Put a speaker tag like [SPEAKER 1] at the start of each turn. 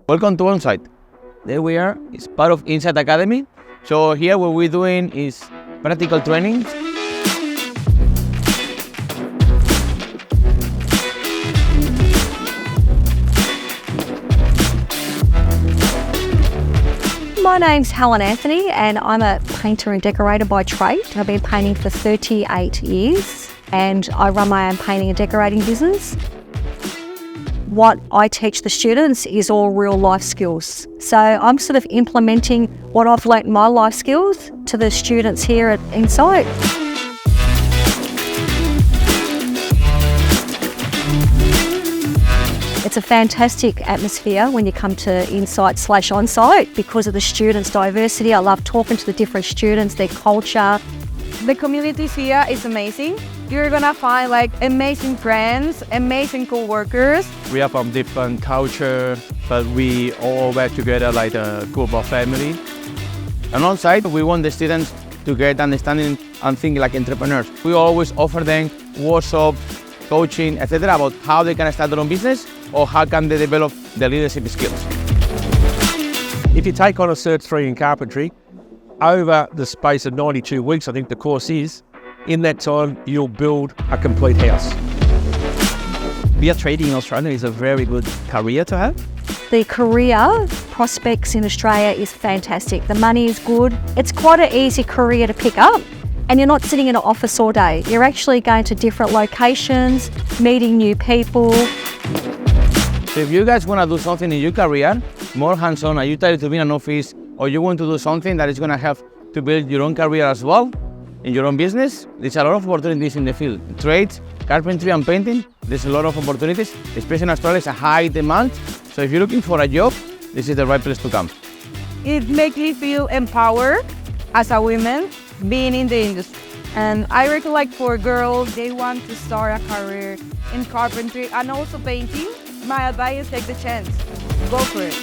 [SPEAKER 1] Welcome to Onsite. There we are. It's part of Inside Academy. So here what we're doing is practical training.
[SPEAKER 2] My name's Helen Anthony and I'm a painter and decorator by trade. I've been painting for 38 years and I run my own painting and decorating business. What I teach the students is all real life skills. So I'm sort of implementing what I've learnt in my life skills to the students here at Onsite. It's a fantastic atmosphere when you come to Onsite/Onsite because of the students' diversity. I love talking to the different students, their culture.
[SPEAKER 3] The community here is amazing. You're gonna find amazing friends, amazing co-workers.
[SPEAKER 4] We are from different culture, but we all work together like a group of family.
[SPEAKER 1] And on site, we want the students to get understanding and think like entrepreneurs. We always offer them workshops, coaching, etc. about how they can start their own business or how can they develop their leadership skills.
[SPEAKER 4] If you take on a Cert 3 in Carpentry, over the space of 92 weeks, I think the course is, in that time, you'll build a complete house.
[SPEAKER 5] Beer trading in Australia is a very good career to have.
[SPEAKER 2] The career prospects in Australia is fantastic. The money is good. It's quite an easy career to pick up and you're not sitting in an office all day. You're actually going to different locations, meeting new people.
[SPEAKER 1] So if you guys want to do something in your career, more hands-on, are you tired to be in an office or you want to do something that is going to help to build your own career as well, in your own business, there's a lot of opportunities in the field. Trades, carpentry and painting, there's a lot of opportunities, especially in Australia, it's a high demand. So if you're looking for a job, this is the right place to come.
[SPEAKER 3] It makes me feel empowered as a woman being in the industry. And I reckon for girls, they want to start a career in carpentry and also painting. My advice is take the chance, go for it.